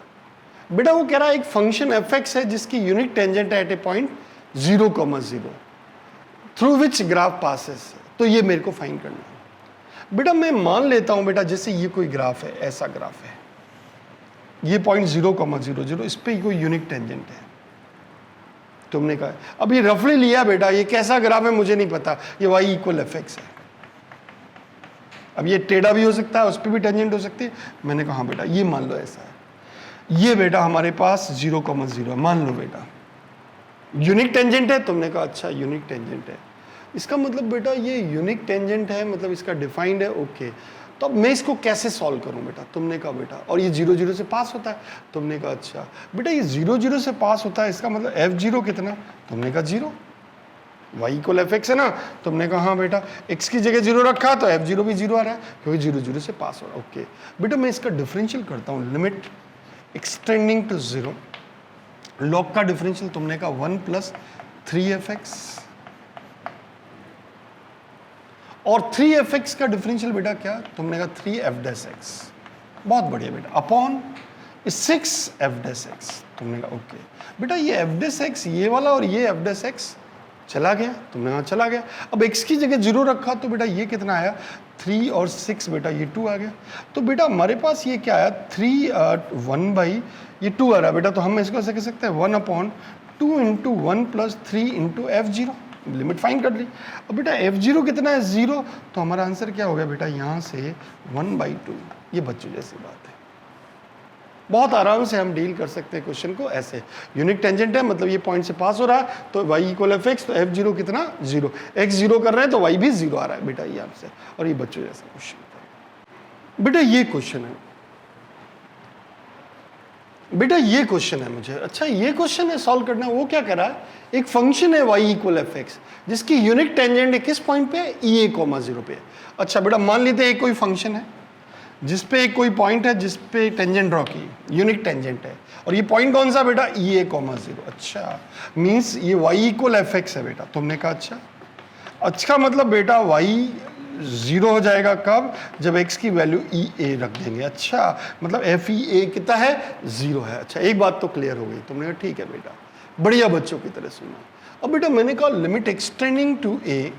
बेटा वो कह रहा है एक फंक्शन fx है जिसकी यूनिक टेंजेंट है at a point 0,0 through which graph passes, तो ये मेरे को फाइंड करना है। बेटा मैं मान लेता हूं बेटा जैसे ये कोई ग्राफ है, ऐसा ग्राफ है, ये पॉइंट 0,00, इस पे कोई यूनिक टेंजेंट है, तुमने कहा अब ये रफली लिया बेटा, ये कैसा ग्राफ है मुझे नहीं पता, ये y इक्वल fx है। अब ये टेढ़ा भी हो सकता है, उस पर भी टेंजेंट हो सकती है, मैंने कहा हाँ बेटा ये मान लो ऐसा है, ये बेटा हमारे पास 0,0 मान लो बेटा यूनिक टेंजेंट है, तुमने कहा अच्छा यूनिक टेंजेंट है, इसका मतलब बेटा ये यूनिक टेंजेंट है, मतलब इसका डिफाइंड है, ओके। तो अब मैं इसको कैसे सॉल्व करूं बेटा, तुमने कहा बेटा और ये 0 0 से पास होता है, तुमने कहा अच्छा बेटा ये 0 0 से पास होता है, इसका मतलब f0 कितना, तुमने कहा 0, y इक्वल fx है ना, तुमने कहा हाँ बेटा x की जगह 0 रखा तो f0 भी 0 आ रहा है क्योंकि 0 0 से पास हो रहा है, ओके। बेटा मैं इसका डिफरेंशियल करता हूँ, लिमिट एक्सटेंडिंग टू 0, लॉग का डिफरेंशियल तुमने कहा 1 प्लस 3fx, और 3fx का डिफरेंशियल बेटा क्या, तुमने कहा 3f डैश x, बहुत बढ़िया बेटा, अपॉन 6f डैश x, तुमने कहा ओके। बेटा ये f डैश x ये वाला और ये f डैश x चला गया, तुमने कहा चला गया। अब x की जगह 0 रखा तो बेटा ये कितना आया 3 और 6 बेटा ये 2 आ गया, तो बेटा हमारे पास ये क्या आया 3 1 बाई ये 2 आ रहा है बेटा, तो हम इसको ऐसे कह सकते हैं 1 upon 2 into 1 plus 3 into f0, limit find कर ली। अब बेटा f0 कितना है 0, तो हमारा आंसर क्या हो गया बेटा यहाँ से 1/2, ये बच्चों जैसी बात है, बहुत आराम से हम डील कर सकते हैं क्वेश्चन को ऐसे। यूनिक टेंजेंट है मतलब ये पॉइंट से पास हो रहा है, तो y इक्वल fx, तो f0 कितना 0, x 0 कर रहे हैं तो y भी 0 आ रहा है बेटा ये आपसे, और ये बच्चों जैसा क्वेश्चन। बेटा ये क्वेश्चन है, बेटा ये क्वेश्चन है मुझे, अच्छा ये क्वेश्चन है सॉल्व करना, वो क्या कर रहा है, एक फंक्शन है y इक्वल fx जिसकी यूनिक टेंजेंट है किस पॉइंट पे, EA,0 पे। अच्छा बेटा मान लेते हैं कोई फंक्शन है जिस पे एक कोई पॉइंट है जिस पे टेंजेंट ड्रॉ की, यूनिक टेंजेंट है, और ये पॉइंट कौन सा बेटा EA,0। अच्छा मींस ये y इक्वल fx है बेटा, तुमने कहा अच्छा, अच्छा मतलब बेटा y 0 हो जाएगा कब, जब x की वैल्यू EA रख देंगे। अच्छा मतलब FEA कितना है 0 है। अच्छा एक बात तो क्लियर हो गई, तुमने कहा ठीक है बेटा बढ़िया बच्चों की तरह सुनना। अब बेटा मैंने कहा लिमिट एक्सटेंडिंग टू ए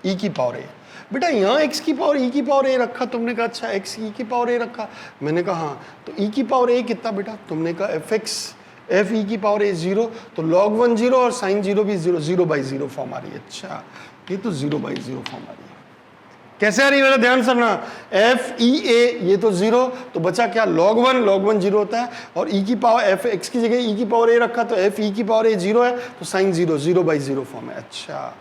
ई की पावर ए। बेटा यहाँ x की पावर e की पावर a रखा, तुमने कहा अच्छा x e की पावर a रखा, मैंने कहा हाँ, तो e की पावर a कितना बेटा, तुमने कहा f e की पावर a 0, तो log 1 0 और sin 0 भी 0, 0/0 फॉर्म आ रही है। अच्छा ये तो 0/0 फॉर्म आ रही है। कैसे आ रही है बेटा, ध्यान से ना, f e a ये तो 0, तो बचा क्या, log 1 0 होता है, और e की पावर f x की जगह e की पावर a रखा, तो f e की पावर a 0 है, तो sin 0 0/0 फॉर्म है। अच्छा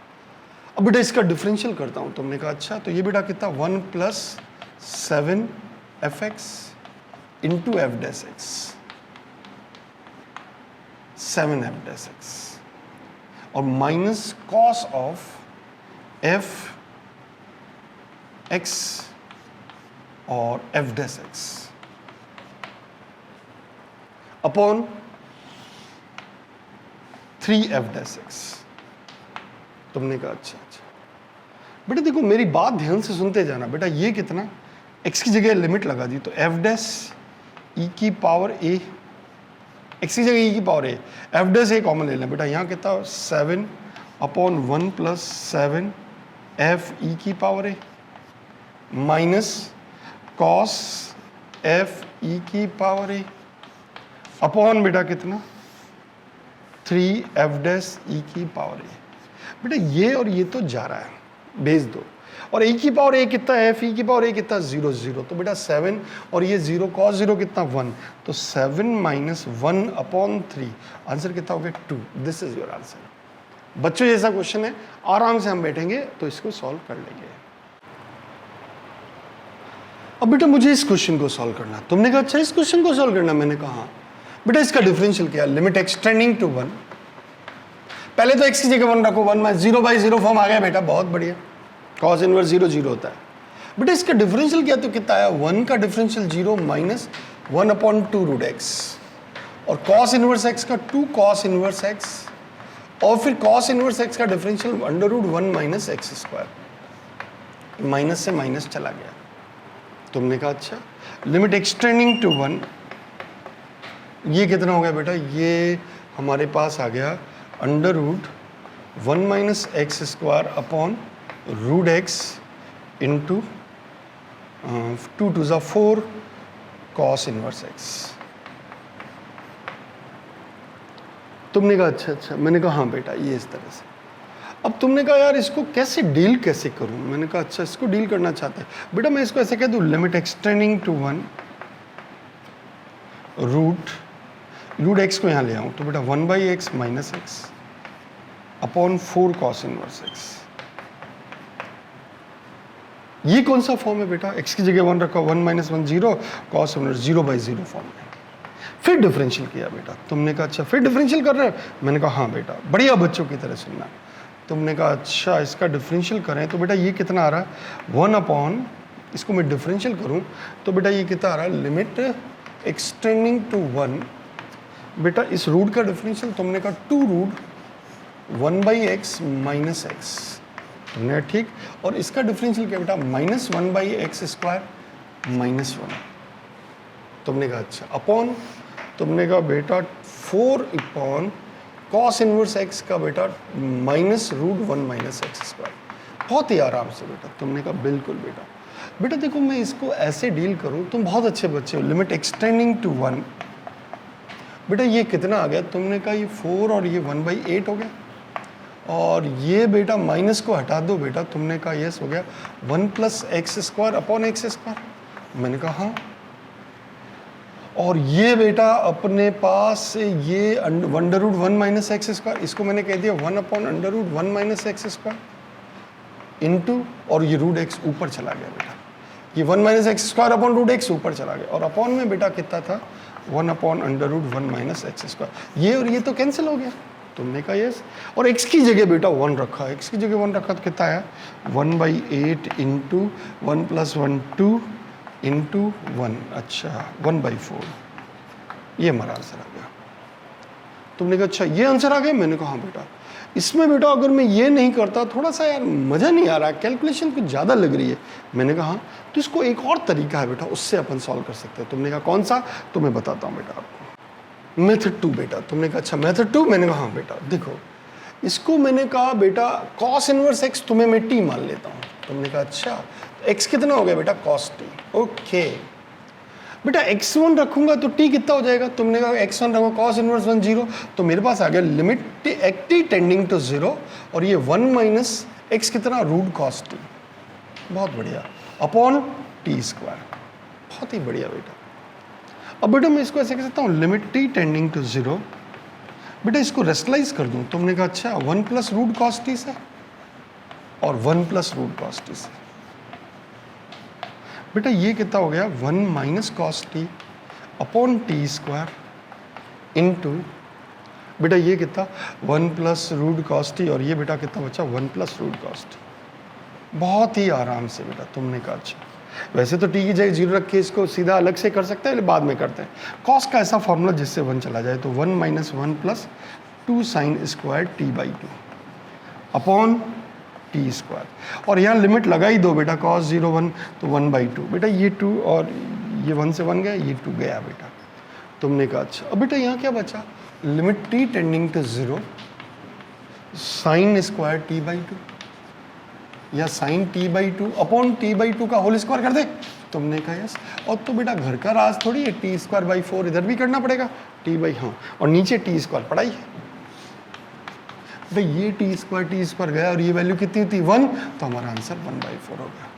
अब बेटा इसका डिफरेंशियल करता हूं, तुमने कहा अच्छा, तो ये बेटा कितना 1 + 7 fx into f dash x, 7 f dash x, और minus cos of f x और f dash x upon 3f dash x. तुमने कहा अच्छा अच्छा बेटा, देखो मेरी बात ध्यान से सुनते जाना बेटा, ये कितना x की जगह लिमिट लगा दी, तो f डैश e की पावर a, x की जगह e की power a, f dash a common ले लें बेटा, यहाँ कितना 7 अपॉन 1 + 7 f e की power a minus cos f e की पावर a अपॉन बेटा कितना 3 f डैश e की पावर a। बेटा ये और ये तो जा रहा है, भेज दो, और e की पावर a कितना है, f e की पावर a कितना 0 0, तो बेटा 7 और ये 0 cos 0 कितना 1, तो 7 - 1 अपॉन 3, आंसर कितना हो गया 2। This is your answer. बच्चों जैसा क्वेश्चन है, आराम से हम बैठेंगे तो इसको सॉल्व कर लेंगे। अब बेटा मुझे इस क्वेश्चन को सॉल्व करना, तुमने कहा अच्छा इस क्वेश्चन को सॉल्व करना, मैंने कहा हाँ बेटा, इसका डिफरेंशियल क्या, लिमिट एक्सटेंडिंग टू 1, पहले तो x की जगह 1 रखो, 1 - 0/0 फॉर्म आ गया बेटा, बहुत बढ़िया, cos इनवर्स 0 0 होता है बेटा। इसका डिफरेंशियल क्या, तो कितना आया 1 का डिफरेंशियल 0 माइनस 1 अपॉन 2 रूट x, और cos इनवर्स x का 2 cos इनवर्स x, और फिर cos इनवर्स x का डिफरेंशियल √1 - x स्क्वायर, माइनस से माइनस चला गया। तुमने कहा अच्छा लिमिट एक्सटेंडिंग टू 1, ये कितना हो गया बेटा, ये हमारे पास आ गया √1 - x square upon √x into 2 2 ज़ा 4 cos इनवर्स x। तुमने कहा अच्छा अच्छा, मैंने कहा हाँ बेटा ये इस तरह से। अब तुमने कहा यार इसको कैसे डील कैसे करूं, मैंने कहा अच्छा इसको डील करना चाहते हैं बेटा, मैं इसको ऐसे कह दूं limit extending to 1 root x को यहाँ ले आऊँ, तो बेटा 1/x minus x upon 4 cos inverse x। ये कौन सा फॉर्म है बेटा, x की जगह 1 रखा, 1 - 1 0 cos इनवर्स 0/0 फॉर्म है। फिर डिफरेंशियल किया बेटा, तुमने कहा अच्छा फिर डिफरेंशियल कर रहे हो, मैंने कहा हाँ बेटा, बढ़िया बच्चों की तरह सुनना। तुमने कहा अच्छा इसका डिफरेंशियल करें, तो बेटा ये कितना आ रहा है 1 अपॉन, इसको मैं डिफरेंशियल करूं तो बेटा ये कितना आ रहा है, लिमिट एक्सटेंडिंग टू 1, बेटा इस रूट का डिफरेंशियल तुमने कहा 2√1/x माइनस x, तुमने ठीक, और इसका डिफरेंशियल क्या बेटा -1/x स्क्वायर माइनस 1। तुमने कहा अच्छा अपॉन, तुमने कहा बेटा 4 अपॉन cos इनवर्स x का बेटा -√1 - x स्क्वायर। बहुत ही आराम से बेटा, तुमने कहा बिल्कुल बेटा। बेटा देखो मैं इसको ऐसे डील करूं, तुम बहुत अच्छे बच्चे हो, लिमिट एक्सटेंडिंग टू 1, बेटा ये कितना आ गया, तुमने कहा ये 4 और ये 1/8 हो गया, और ये बेटा माइनस को हटा दो बेटा, तुमने कहा यस हो गया 1 + x square upon x square, मैंने कहा हाँ, और ये बेटा अपने पास ये √1 - x स्क्वायर, इसको मैंने कह दिया 1 अपॉन √1 - x स्क्वायर इंटू, और ये √x ऊपर चला गया बेटा, ये 1 - x स्क्वायर अपॉन √x ऊपर चला गया, और अपॉन में बेटा कितना था 1 अपॉन √1 - x स्क्वायर, ये और ये तो कैंसिल हो गया। तुमने कहा यस, और x की जगह बेटा 1 रखा, x की जगह 1 रखा तो कितना आया 1/8 इंटू 1 + 1 2 इंटू 1, अच्छा 1/4, ये हमारा आंसर आ गया। तुमने कहा अच्छा ये आंसर आ गया, मैंने कहा हाँ बेटा। इसमें बेटा अगर मैं ये नहीं करता, थोड़ा सा यार मज़ा नहीं आ रहा, कैलकुलेशन कुछ ज़्यादा लग रही है, मैंने कहा हाँ, तो इसको एक और तरीका है बेटा, उससे अपन सॉल्व कर सकते हैं। तुमने कहा कौन सा, तो मैं बताता हूँ बेटा आपको। मेथड 2 बेटा। तुमने कहा अच्छा मेथड 2, मैंने कहा हाँ बेटा देखो इसको मैंने कहा बेटा cos इनवर्स x तुम्हें मैं t मान लेता हूँ। तुमने कहा अच्छा x कितना हो गया बेटा cos t। ओके बेटा x1 रखूंगा तो t कितना हो जाएगा। तुमने कहा x1 रखो cos इनवर्स 1 0, तो मेरे पास आ गया लिमिट t टेंडिंग टू 0 और ये 1 माइनस x कितना रूट cos t। बहुत बढ़िया अपॉन t स्क्वायर। बहुत ही बढ़िया बेटा। अब बेटा मैं इसको ऐसे कह सकता हूँ लिमिट t टेंडिंग टू 0, बेटा इसको रेस्टलाइज कर दूं। तुमने कहा अच्छा 1 प्लस रूट कॉस टी से और 1 प्लस रूट कॉस टी से। बेटा ये कितना हो गया 1 minus cos t upon T square into बेटा ये कितना 1 प्लस रूट कॉस टी और ये बेटा कितना बचा 1 प्लस रूट कॉस टी। बहुत ही आराम से बेटा तुमने कहा अच्छा। वैसे तो टी की जगह 0 रख के इसको सीधा अलग से कर सकते हैं, लेकिन बाद में करते हैं। कॉस का ऐसा फॉर्मूला जिससे 1 चला जाए, तो 1 minus 1 plus 2 sign square t by 2 upon T square. और यहाँ लिमिट लगा ही दो बेटा cos 0 1 तो 1 बाई 2 बेटा ये 2 और ये 1 से 1 गया, ये 2 गया बेटा। तुमने कहा अच्छा अब बेटा यहाँ क्या बचा limit t tending to 0 sine square t by 2 या sine t by 2 upon t by 2 का होल स्क्वायर कर दे। तुमने कहा यस। और तो बेटा घर का राज थोड़ी है, टी स्क्वायर बाई 4 इधर भी करना पड़ेगा टी बाई हाँ, और नीचे टी स्क्वायर पढ़ाई है भाई। ये टी स्क्वायर गया और ये वैल्यू कितनी थी 1, तो हमारा आंसर 1 बाई 4 हो गया।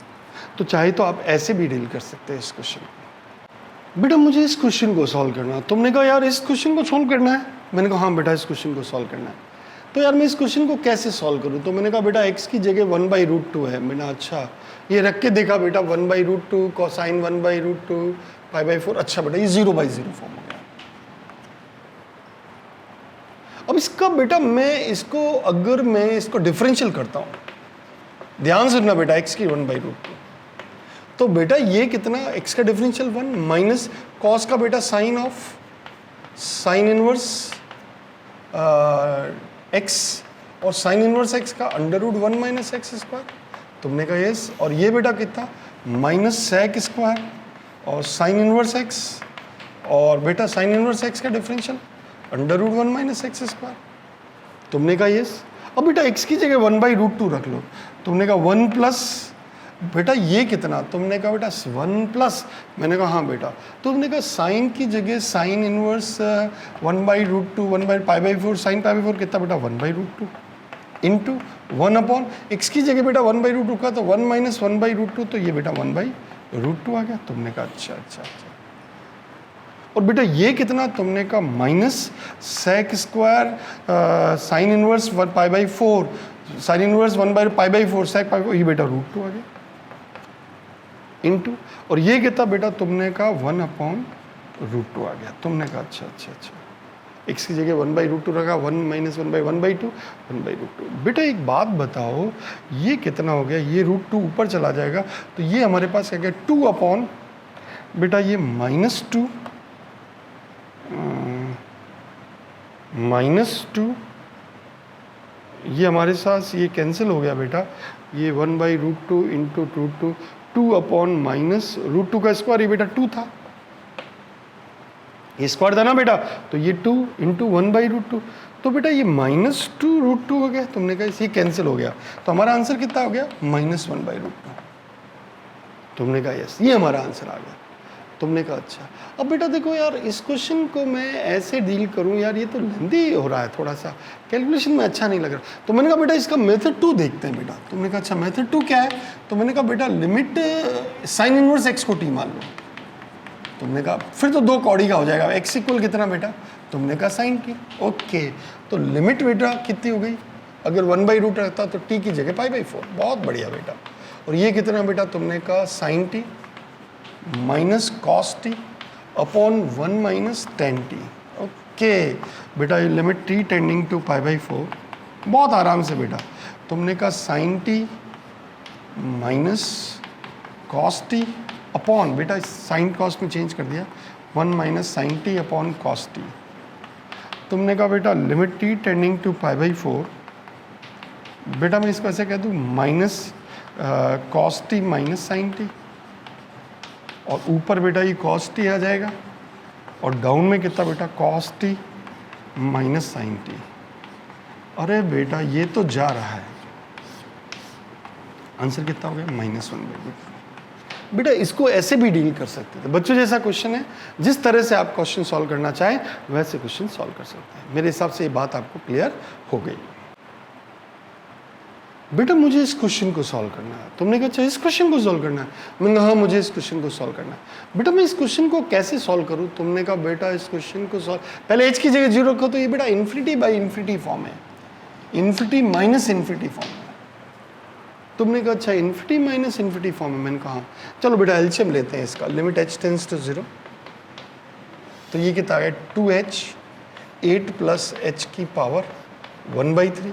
तो चाहे तो आप ऐसे भी डील कर सकते हैं इस क्वेश्चन को। बेटा मुझे इस क्वेश्चन को सॉल्व करना है। तुमने कहा यार इस क्वेश्चन को सॉल्व करना है। मैंने कहा हाँ बेटा इस क्वेश्चन को सॉल्व करना है। तो यार मैं इस क्वेश्चन को कैसे सॉल्व करूँ। तो मैंने कहा बेटा x की जगह 1 बाई रूट 2 है। मैंने अच्छा ये रख के देखा बेटा 1 by root 2 cosine 1 by root 2 pi by 4। अच्छा बेटा ये 0 बाई 0 फॉर्म हो गया। अब इसका बेटा मैं इसको अगर मैं इसको डिफरेंशियल करता हूँ, ध्यान से सुनना बेटा x की 1 बाई रूट 2, तो बेटा ये कितना x का डिफरेंशियल 1 माइनस कॉस का बेटा sine of sine inverse x और साइन इनवर्स x का under root 1 minus x square. तुमने कहा यस। और ये बेटा कितना माइनस सेक स्क्वायर और साइन इनवर्स x और बेटा साइन इनवर्स x का differential under root 1 minus x square. तुमने कहा यस। अब बेटा x की जगह 1 बाई रूट 2 रख लो। तुमने कहा 1 प्लस बेटा ये कितना। तुमने कहा बेटा 1 प्लस। मैंने कहा हाँ बेटा। तुमने कहा साइन की जगह sine inverse 1 by root 2 1 by pi by 4 sine pi by 4 कितना बेटा 1 by root 2 into 1 upon x की जगह बेटा 1 बाई रूट 2 का तो 1 माइनस 1 बाई रूट 2 तो ये बेटा 1 बाई रूट 2 आ गया। तुमने कहा अच्छा अच्छा अच्छा। और बेटा ये कितना। तुमने कहा minus sec square sine inverse 1 pi by 4 sine inverse 1 by pi by 4 sec pi by 4 ये बेटा रूट 2 आ गया इंटू। और ये कितना बेटा तुमने कहा 1 अपॉन रूट 2 आ गया। तुमने कहा अच्छा अच्छा अच्छा। x की जगह 1 बाई रूट 2 रखा 1 minus 1 by 1 by 2 1 by root 2। बेटा एक बात बताओ ये कितना हो गया। ये रूट 2 ऊपर चला जाएगा तो ये हमारे पास क्या गया 2 अपॉन बेटा ये माइनस 2 ये हमारे साथ ये कैंसिल हो गया बेटा। ये 1 by root 2 into root 2 2 upon minus root 2 का स्क्वायर ये बेटा 2 था, ये स्क्वायर था ना बेटा, तो ये 2 इंटू 1 बाई रूट 2 तो बेटा ये माइनस 2 रूट 2 हो गया। तुमने कहा ये कैंसिल हो गया तो हमारा आंसर कितना हो गया माइनस 1 बाई रूट 2। तुमने कहा यस ये हमारा आंसर आ गया। तुमने कहा अच्छा। अब बेटा देखो यार इस क्वेश्चन को मैं ऐसे डील करूं यार ये तो लेंदी हो रहा है, थोड़ा सा कैलकुलेशन में अच्छा नहीं लग रहा। तो मैंने कहा बेटा इसका मेथड 2 देखते हैं बेटा। तुमने कहा अच्छा मेथड 2 क्या है। तो मैंने कहा बेटा लिमिट साइन इनवर्स x को t मान लो। तुमने कहा फिर तो 2 कौड़ी का हो जाएगा। x इक्वल कितना बेटा। तुमने कहा साइन t। ओके तो लिमिट बेटा कितनी हो गई। अगर 1 बाई रूट रहता तो t की जगह पाई बाई 4। बहुत बढ़िया बेटा। और ये कितना बेटा। तुमने कहा sine t minus cos t upon 1 minus tan t. Okay बेटा ये limit t tending to pi by 4। बहुत आराम से बेटा। तुमने कहा sine t minus cos t upon बेटा साइन कॉस में चेंज कर दिया 1 minus sine t upon cos t. तुमने कहा बेटा limit t tending to pi by 4 बेटा मैं इसको ऐसे कह दूँ minus cos t minus sine T और ऊपर बेटा ये कॉस टी आ जाएगा और डाउन में कितना बेटा cos t minus sine t. अरे बेटा ये तो जा रहा है, आंसर कितना हो गया -1/2। बेटा इसको ऐसे भी डील कर सकते थे, बच्चों जैसा क्वेश्चन है, जिस तरह से आप क्वेश्चन सॉल्व करना चाहें वैसे क्वेश्चन सॉल्व कर सकते हैं। मेरे हिसाब से ये बात आपको क्लियर हो गई। बेटा मुझे इस क्वेश्चन को सॉल्व करना है, तुमने कहा अच्छा इस क्वेश्चन को सॉल्व करना है, मैंने कहा हाँ मुझे इस क्वेश्चन को सॉल्व करना है। बेटा मैं इस क्वेश्चन को कैसे सॉल्व करूँ, तुमने कहा बेटा इस क्वेश्चन को सॉल्व, पहले h की जगह 0 रखो, तो ये बेटा इन्फिनिटी बाई इन्फिनिटी फॉर्म है, इन्फिनिटी माइनस इन्फिनिटी फॉर्म है। तुमने कहा अच्छा इन्फिनिटी माइनस इन्फिनिटी फॉर्म है, मैंने कहा चलो बेटा एलसीएम लेते हैं इसका, लिमिट h टेंड्स टू 0, तो ये कितना आ गया 2h 8 प्लस h की पावर 1/3।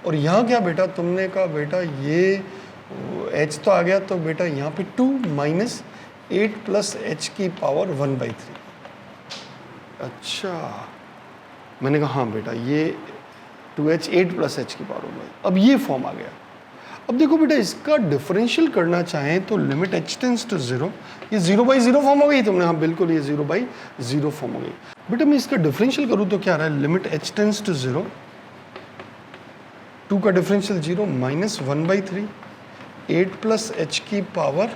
और यहाँ क्या बेटा, तुमने कहा बेटा ये h तो आ गया, तो बेटा यहाँ पे 2 माइनस 8 प्लस h की पावर 1/3। अच्छा मैंने कहा हाँ बेटा ये 2h 8 प्लस h की पावर 1/3, अब ये फॉर्म आ गया। अब देखो बेटा इसका डिफरेंशियल करना चाहें तो लिमिट h टेंड्स टू 0, ये 0/0 फॉर्म हो गई, तुमने हाँ बिल्कुल ये 0/0 फॉर्म हो गई। बेटा मैं इसका डिफरेंशियल करूँ तो क्या आ रहा है, लिमिट h टेंड्स टू 0, 2 का डिफरेंशियल 0 माइनस 1/3 8 प्लस h की power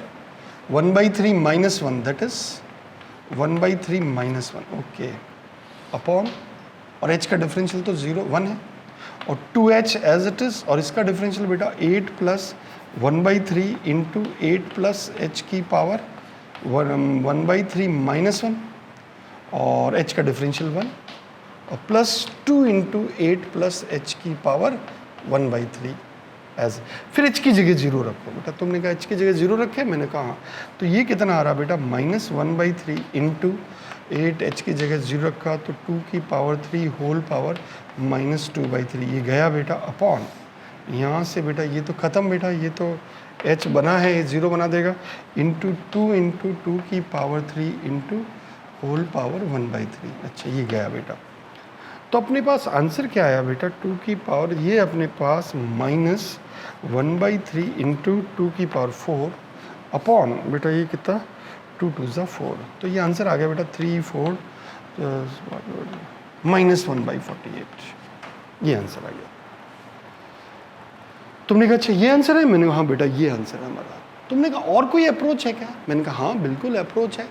1/3 minus 1, that is 1/3 minus 1, okay, upon, और h का डिफरेंशियल तो 1 है, और 2h एज इट इज, और इसका डिफरेंशियल बेटा 8 प्लस 1/3 इंटू 8 प्लस h की पावर 1/3 माइनस 1, और h का डिफरेंशियल 1, और प्लस 2 इंटू 8 प्लस h की पावर 1/3 एज, फिर h की जगह 0 रखो बेटा, तुमने कहा h की जगह 0 रखे, मैंने कहा हाँ, तो ये कितना आ रहा बेटा -1/3 इंटू 8, h की जगह 0 रखा तो 2 की पावर 3 होल पावर -2/3, ये गया बेटा, अपॉन, यहाँ से बेटा ये तो ख़त्म बेटा, ये तो h बना है, ये 0 बना देगा, इंटू 2 इंटू 2 की पावर 3 इंटू होल पावर 1/3। अच्छा ये गया बेटा, तो अपने पास आंसर क्या आया बेटा, 2 की पावर, ये अपने पास -1/3 इंटू 2 की पावर 4 अपॉन बेटा ये कितना 2 2 ज़ा 4, तो ये आंसर आ गया बेटा 3 4 -1/48, ये आंसर आ गया। तुमने कहा अच्छा ये आंसर है, मैंने कहा हाँ बेटा ये आंसर है हमारा। तुमने कहा और कोई अप्रोच है क्या, मैंने कहा हाँ बिल्कुल अप्रोच है,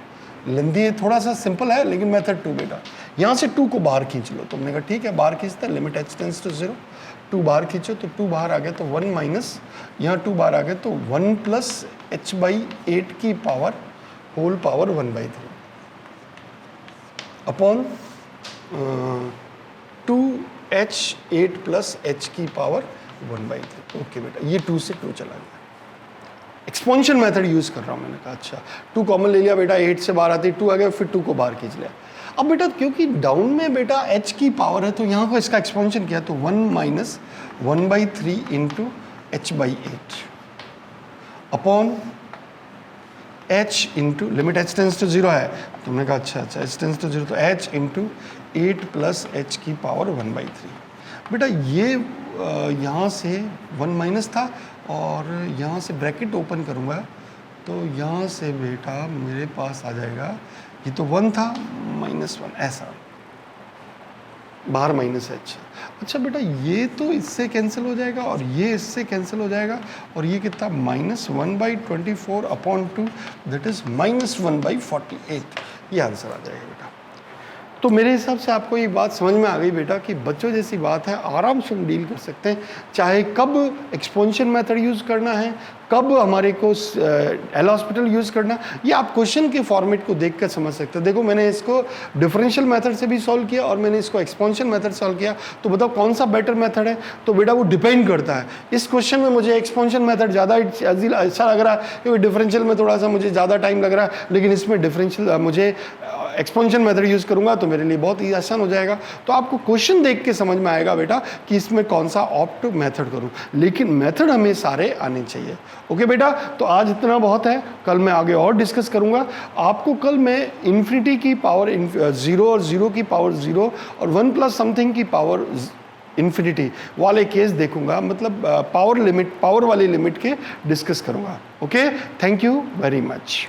लेंदी है, थोड़ा सा सिंपल है, लेकिन मेथड 2 बेटा, यहाँ से 2 को बाहर खींच लो। तुमने कहा ठीक है बाहर खींचते हैं, लिमिट h टेंड्स टू 0, 2 बाहर खींचो तो 2 बाहर आ गया, तो 1 माइनस, यहाँ 2 बाहर आ गया तो 1 प्लस h/8 की power whole power 1/3 upon 2h 8 plus h की पावर 1/3। ओके बेटा ये 2 से 2 चला गया, एक्सपोनेंशियल मेथड यूज कर रहा हूँ। मैंने कहा अच्छा 2 कॉमन ले लिया बेटा, 8 से बाहर आती 2 आ गया, फिर 2 को बाहर खींच लिया। अब बेटा क्योंकि डाउन में बेटा h की पावर है, तो यहाँ पर इसका एक्सपोनेंशियल किया, तो 1 minus 1/3 into h/8 upon h into limit h tends to 0 है, तुमने कहा अच्छा h टेंड्स टू 0, तो h इंटू 8 प्लस h की पावर 1/3। बेटा ये यहाँ से 1 माइनस था, और यहाँ से ब्रैकेट ओपन करूँगा तो यहाँ से बेटा मेरे पास आ जाएगा, ये तो 1 था -1, ऐसा बाहर -h। अच्छा बेटा ये तो इससे कैंसिल हो जाएगा, और ये इससे कैंसिल हो जाएगा, और ये कितना -1/24 अपॉन 2, दैट इज -1/48, ये आंसर आ जाएगा बेटा। तो मेरे हिसाब से आपको ये बात समझ में आ गई बेटा कि बच्चों जैसी बात है, आराम से हम डील कर सकते हैं, चाहे कब एक्सपोनेंशियल मेथड यूज़ करना है, कब हमारे को एल हॉस्पिटल यूज़ करना, ये आप क्वेश्चन के फॉर्मेट को देख कर समझ सकते हैं। देखो मैंने इसको डिफरेंशियल मेथड से भी सॉल्व किया, और मैंने इसको एक्सपोनेंशियल मेथड सॉल्व किया, तो बताओ कौन सा बेटर मेथड है। तो बेटा वो डिपेंड करता है, इस क्वेश्चन में मुझे एक्सपोनेंशियल मेथड ज़्यादा अच्छा लग रहा है, क्योंकि डिफरेंशियल में थोड़ा सा मुझे ज़्यादा टाइम लग रहा है, लेकिन इसमें डिफरेंशियल मुझे एक्सपोनेंशियल मेथड यूज़ करूंगा तो मेरे लिए बहुत ही आसान हो जाएगा। तो आपको क्वेश्चन देख के समझ में आएगा बेटा कि इसमें कौन सा ऑप्ट मेथड करूं, लेकिन मेथड हमें सारे आने चाहिए। ओके बेटा, तो आज इतना बहुत है, कल मैं आगे और डिस्कस करूंगा। आपको कल मैं इन्फिनिटी की पावर 0 और 0 की पावर 0 और 1 प्लस समथिंग की पावर इन्फिनिटी वाले केस देखूंगा, मतलब पावर वाली लिमिट के डिस्कस करूंगा। Okay, thank you very much.